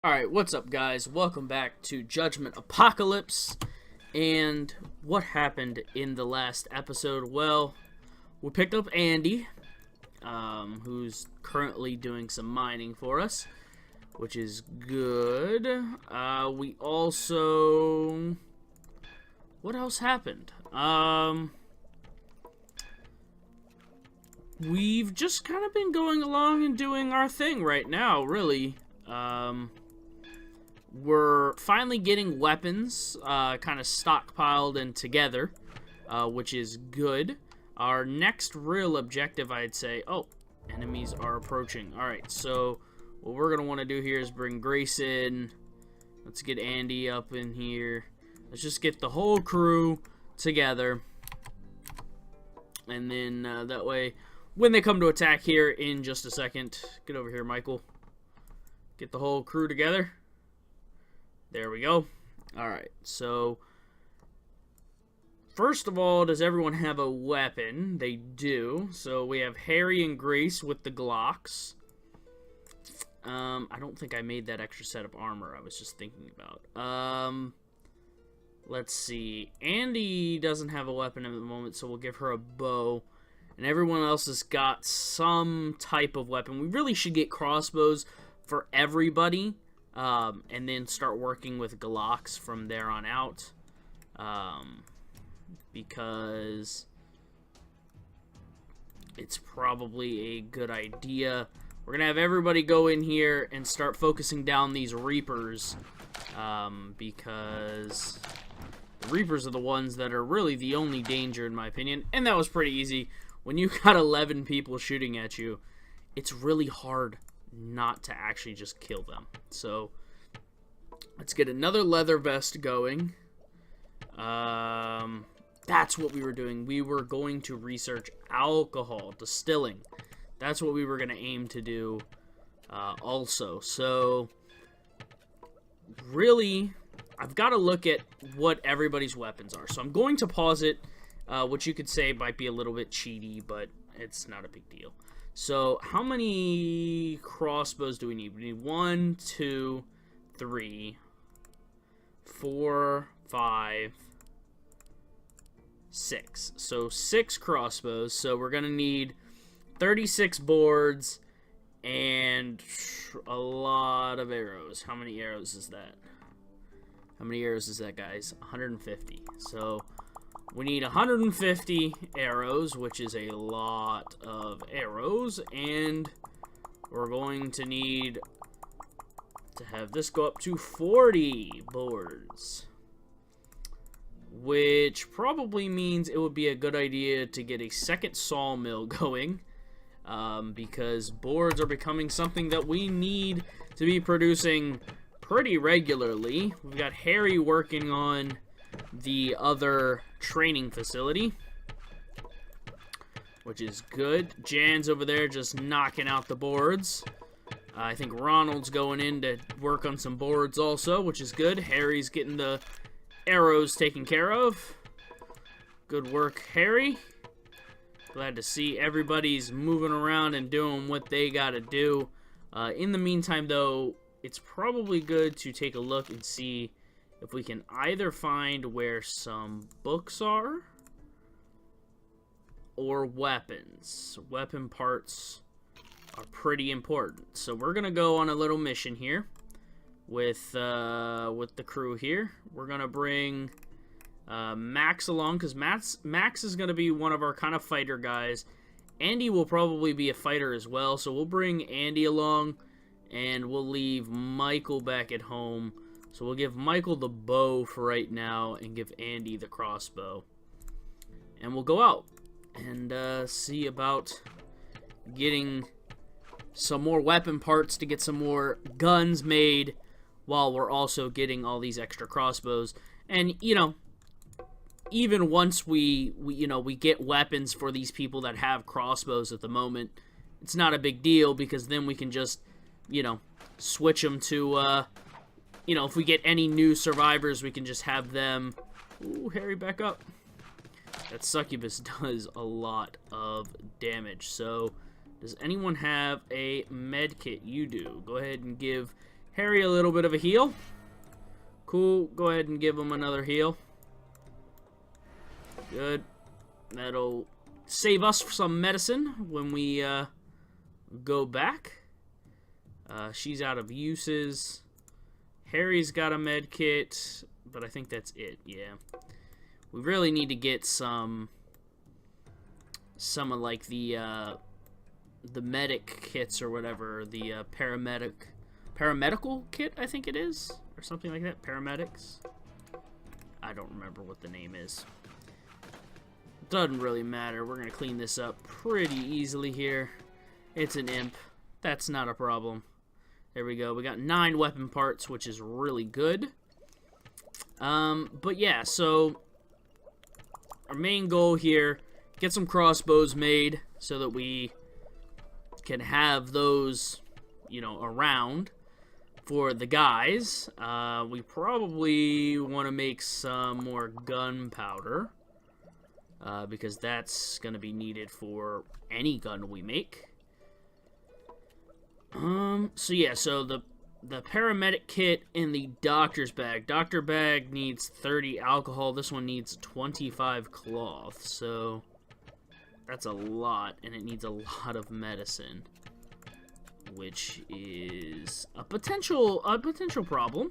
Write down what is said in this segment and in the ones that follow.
Alright, what's up guys? Welcome back to Judgment Apocalypse. And what happened in the last episode? Well, we picked up Andy, who's currently doing some mining for us, which is good. We also... What else happened? We've just kind of been going along and doing our thing right now, really. We're finally getting weapons kind of stockpiled and together, which is good. Our next real objective, I'd say... Oh, enemies are approaching. Alright, so what we're going to want to do here is bring Grace in. Let's get Andy up in here. Let's just get the whole crew together. And then that way, when they come to attack here in just a second... Get over here, Michael. Get the whole crew together. There we go. Alright, so... First of all, does everyone have a weapon? They do. So we have Harry and Grace with the Glocks. I don't think I made that extra set of armor I was just thinking about. Let's see. Andy doesn't have a weapon at the moment, so we'll give her a bow. And everyone else has got some type of weapon. We really should get crossbows for everybody. And then start working with Glocks from there on out. Because it's probably a good idea. We're going to have everybody go in here and start focusing down these Reapers. Because the Reapers are the ones that are really the only danger in my opinion. And that was pretty easy. When you got 11 people shooting at you, it's really hard not to actually just kill them. So let's get another leather vest going. That's what we were doing. We were going to research alcohol distilling. That's what we were going to aim to do also. So really, I've got to look at what everybody's weapons are. So I'm going to pause it, which you could say might be a little bit cheaty, but it's not a big deal. So, how many crossbows do we need? We need 1, 2, 3, 4, 5, 6. So, 6 crossbows. So, we're going to need 36 boards and a lot of arrows. How many arrows is that? How many arrows is that, guys? 150. So... we need 150 arrows, which is a lot of arrows, and we're going to need to have this go up to 40 boards, which probably means it would be a good idea to get a second sawmill going, because boards are becoming something that we need to be producing pretty regularly. We've got Harry working on the other training facility, which is good. Jan's over there just knocking out the boards. I think Ronald's going in to work on some boards also, which is good. Harry's getting the arrows taken care of. Good work, Harry. Glad to see everybody's moving around and doing what they gotta do. In the meantime, though, it's probably good to take a look and see if we can either find where some books are or weapons. Weapon parts are pretty important. So we're going to go on a little mission here with the crew here. We're going to bring Max along because Max is going to be one of our kind of fighter guys. Andy will probably be a fighter as well. So we'll bring Andy along and we'll leave Michael back at home. So we'll give Michael the bow for right now and give Andy the crossbow. And we'll go out and see about getting some more weapon parts to get some more guns made while we're also getting all these extra crossbows. And, you know, even once we get weapons for these people that have crossbows at the moment, it's not a big deal because then we can just, you know, switch them to... you know, if we get any new survivors, we can just have them... Ooh, Harry, back up. That succubus does a lot of damage. So, does anyone have a med kit? You do. Go ahead and give Harry a little bit of a heal. Cool. Go ahead and give him another heal. Good. That'll save us some medicine when we go back. She's out of uses. Harry's got a med kit, but I think that's it. Yeah. We really need to get some of like the medic kits or whatever, the paramedical kit, I think it is, or something like that. Paramedics. I don't remember what the name is. Doesn't really matter. We're gonna clean this up pretty easily here. It's an imp. That's not a problem. There we go. We got 9 weapon parts, which is really good. But yeah, so our main goal here, get some crossbows made so that we can have those, you know, around for the guys. We probably want to make some more gunpowder, because that's going to be needed for any gun we make. So yeah, so the paramedic kit and the doctor's bag. Doctor bag needs 30 alcohol. This one needs 25 cloth. So that's a lot, and it needs a lot of medicine, which is a potential problem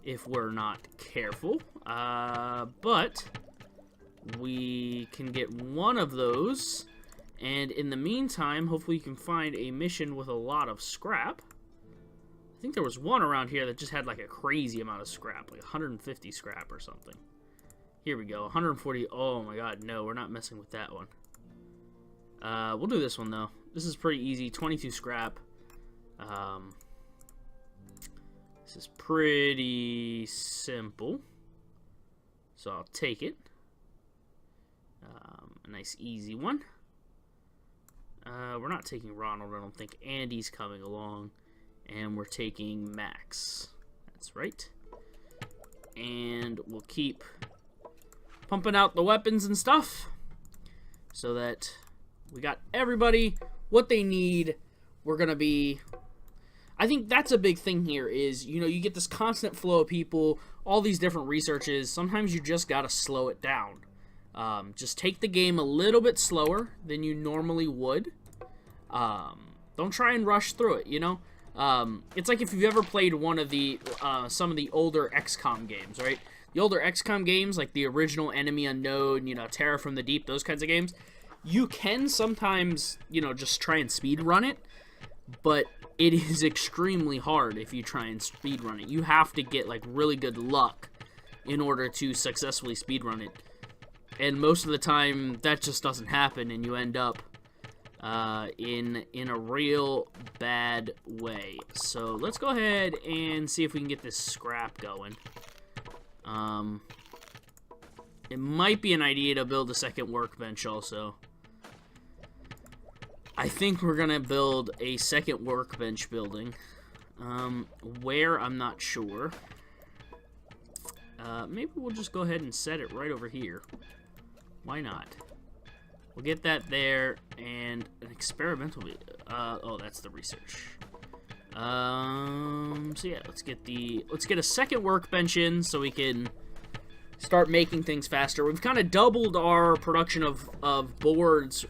if we're not careful. But we can get one of those. And in the meantime, hopefully you can find a mission with a lot of scrap. I think there was one around here that just had like a crazy amount of scrap, like 150 scrap or something. Here we go, 140. Oh my god, no, we're not messing with that one. We'll do this one though. This is pretty easy, 22 scrap. This is pretty simple, so I'll take it. A nice easy one. We're not taking Ronald, I don't think. Andy's coming along. And we're taking Max. That's right. And we'll keep pumping out the weapons and stuff, so that we got everybody what they need. We're going to be... I think that's a big thing here is, you know, you get this constant flow of people, all these different researches. Sometimes you just got to slow it down. Just take the game a little bit slower than you normally would. Don't try and rush through it, you know? It's like if you've ever played one of the, some of the older XCOM games, right? The older XCOM games, like the original Enemy Unknown, you know, Terror from the Deep, those kinds of games, you can sometimes, you know, just try and speed run it, but it is extremely hard if you try and speed run it. You have to get, like, really good luck in order to successfully speed run it. And most of the time, that just doesn't happen, and you end up in a real bad way. So let's go ahead and see if we can get this scrap going. It might be an idea to build a second workbench also. I think we're gonna build a second workbench building. Where, I'm not sure. Maybe we'll just go ahead and set it right over here. Why not? We'll get that there, and an experimental... oh, that's the research. So yeah, let's get a second workbench in so we can start making things faster. We've kind of doubled our production of boards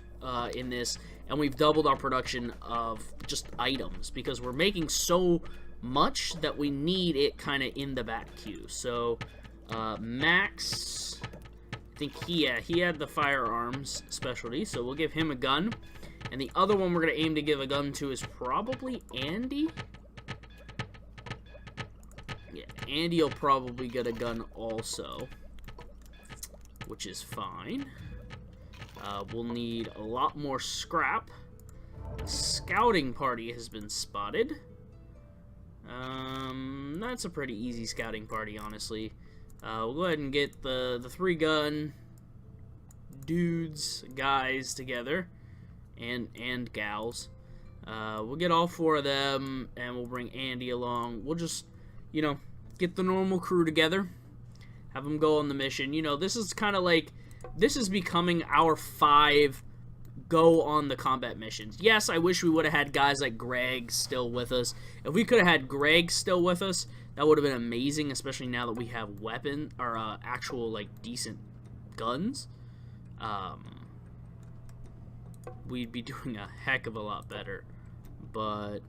in this, and we've doubled our production of just items, because we're making so much that we need it kind of in the back queue. So, Max... I think he had the firearms specialty, so we'll give him a gun. And the other one we're going to aim to give a gun to is probably Andy. Yeah, Andy will probably get a gun also, which is fine. We'll need a lot more scrap. A scouting party has been spotted. That's a pretty easy scouting party, honestly. We'll go ahead and get the 3-gun dudes, guys together, and gals. We'll get all 4 of them, and we'll bring Andy along. We'll just, you know, get the normal crew together, have them go on the mission. You know, this is kind of like, this is becoming our 5 go on the combat missions. Yes, I wish we would have had guys like Greg still with us. If we could have had Greg still with us, that would have been amazing, especially now that we have weapon or actual like decent guns. We'd be doing a heck of a lot better, but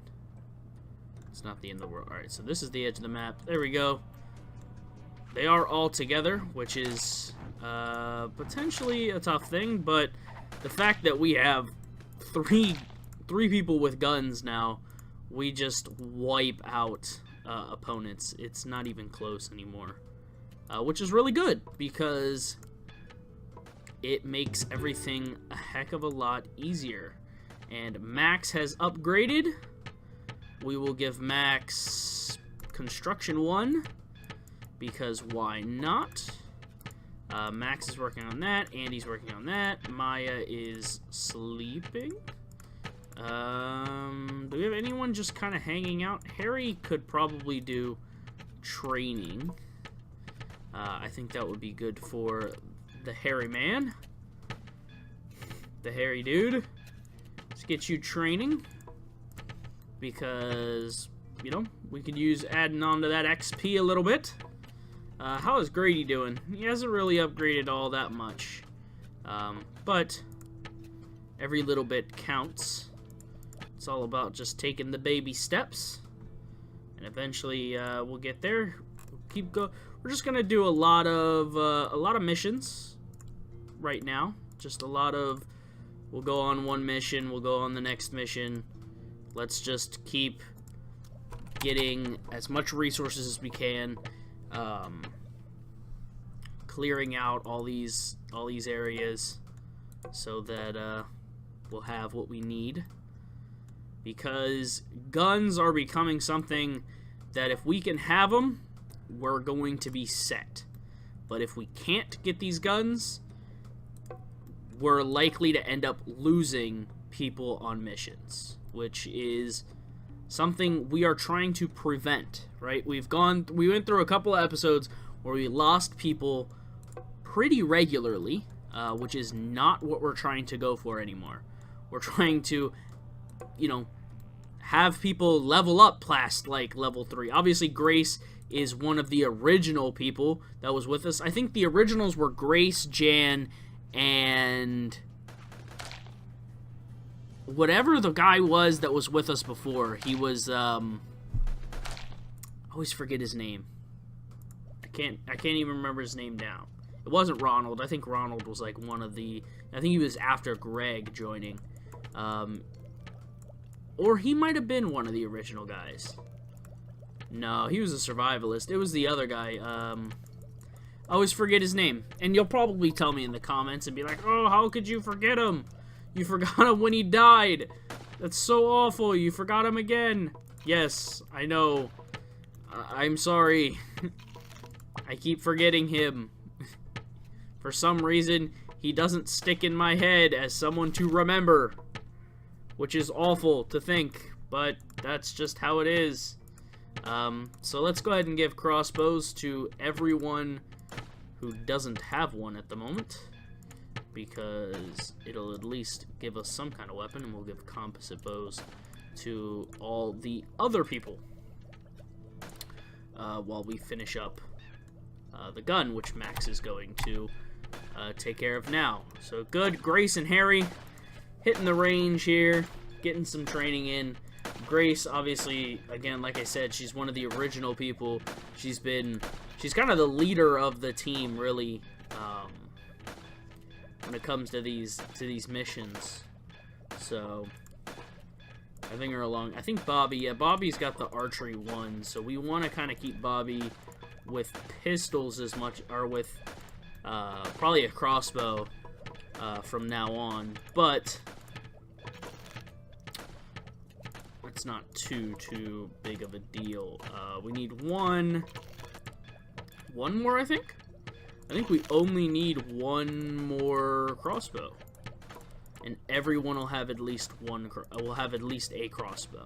it's not the end of the world. Alright, so this is the edge of the map. There we go. They are all together, which is potentially a tough thing, but the fact that we have three people with guns now, we just wipe out opponents. It's not even close anymore, which is really good because it makes everything a heck of a lot easier. And Max has upgraded. We will give Max Construction 1, because why not? Max is working on that. Andy's working on that. Maya is sleeping. Do we have anyone just kind of hanging out? Harry could probably do training. I think that would be good for the hairy man. The hairy dude. Let's get you training. Because, you know, we could use adding on to that XP a little bit. How is Grady doing? He hasn't really upgraded all that much. But every little bit counts. It's all about just taking the baby steps. And eventually we'll get there. We're just gonna do a lot of missions right now. Just a lot of, we'll go on one mission, we'll go on the next mission. Let's just keep getting as much resources as we can, clearing out all these areas so that we'll have what we need. Because guns are becoming something that if we can have them, we're going to be set. But if we can't get these guns, we're likely to end up losing people on missions, which is something we are trying to prevent, right? We went through a couple of episodes where we lost people pretty regularly, which is not what we're trying to go for anymore. We're trying to, you know, have people level up past like level 3. Obviously, Grace is one of the original people that was with us. I think the originals were Grace, Jan, and whatever the guy was that was with us before. He was I always forget his name. I can't even remember his name now. It wasn't Ronald. I think Ronald was like one of the, I think he was after Greg joining. Or he might have been one of the original guys. No, he was a survivalist. It was the other guy. I always forget his name. And you'll probably tell me in the comments and be like, oh, how could you forget him? You forgot him when he died. That's so awful. You forgot him again. Yes, I know. I'm sorry. I keep forgetting him. For some reason, he doesn't stick in my head as someone to remember. Which is awful to think, but that's just how it is. So let's go ahead and give crossbows to everyone who doesn't have one at the moment, because it'll at least give us some kind of weapon, and we'll give composite bows to all the other people while we finish up the gun, which Max is going to take care of now. So good, Grace and Harry hitting the range here, getting some training in. Grace, obviously, again, like I said, she's one of the original people. She's kind of the leader of the team, really, when it comes to these missions. So I think her along. I think Bobby, yeah, Bobby's got the archery one, so we want to kind of keep Bobby with pistols as much, or with probably a crossbow from now on, but it's not too big of a deal. We need one more, I think. I think we only need one more crossbow, and everyone will have at least a crossbow,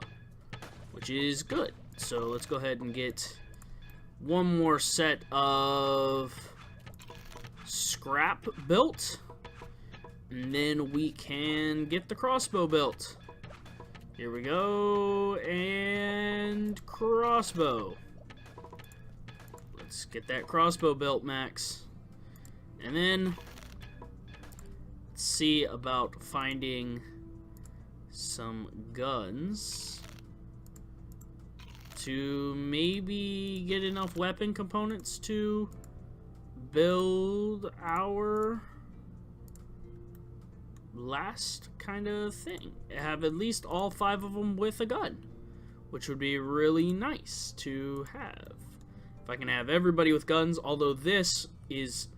which is good. So let's go ahead and get one more set of scrap built. And then we can get the crossbow built. Here we go, and crossbow. Let's get that crossbow built, Max. And then, let's see about finding some guns to maybe get enough weapon components to build our last kind of thing. Have at least all 5 of them with a gun, which would be really nice to have. If I can have everybody with guns, although this is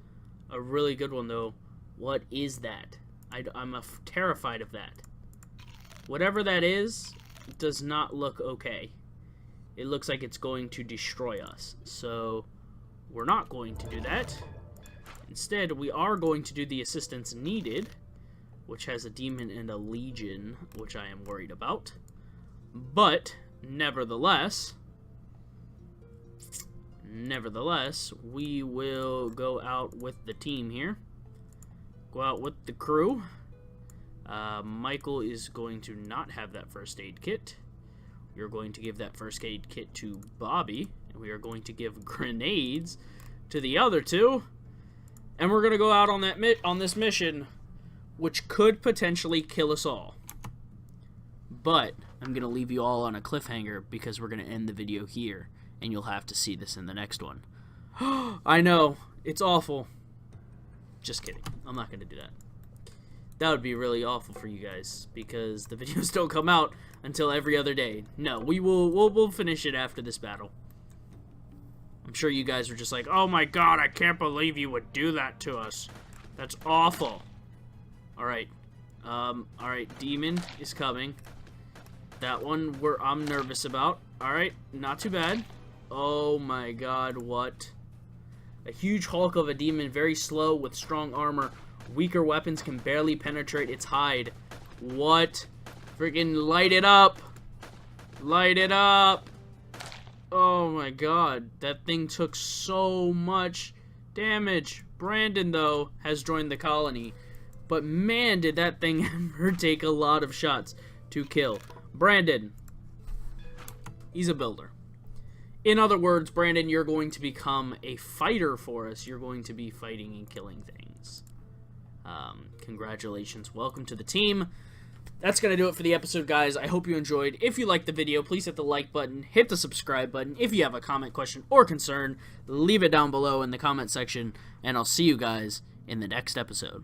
a really good one though. What is that? I'm terrified of that. Whatever that is, does not look okay. It looks like it's going to destroy us. So we're not going to do that. Instead, we are going to do the assistance needed, which has a demon and a legion, which I am worried about. But, nevertheless, we will go out with the team here. Go out with the crew. Michael is going to not have that first aid kit. We are going to give that first aid kit to Bobby, and we are going to give grenades to the other 2. And we're going to go out on this mission, which could potentially kill us all. But I'm going to leave you all on a cliffhanger because we're going to end the video here, and you'll have to see this in the next one. I know, it's awful. Just kidding. I'm not going to do that. That would be really awful for you guys because the videos don't come out until every other day. No, we'll finish it after this battle. I'm sure you guys are just like, "Oh my god, I can't believe you would do that to us. That's awful." Alright. Alright, demon is coming. That one I'm nervous about. Alright, not too bad. Oh my god, what? A huge hulk of a demon, very slow with strong armor. Weaker weapons can barely penetrate its hide. What? Freaking light it up! Light it up! Oh my god, that thing took so much damage. Brandon, though, has joined the colony. But man, did that thing ever take a lot of shots to kill. Brandon, he's a builder. In other words, Brandon, you're going to become a fighter for us. You're going to be fighting and killing things. Congratulations. Welcome to the team. That's going to do it for the episode, guys. I hope you enjoyed. If you liked the video, please hit the like button, hit the subscribe button. If you have a comment, question, or concern, leave it down below in the comment section, and I'll see you guys in the next episode.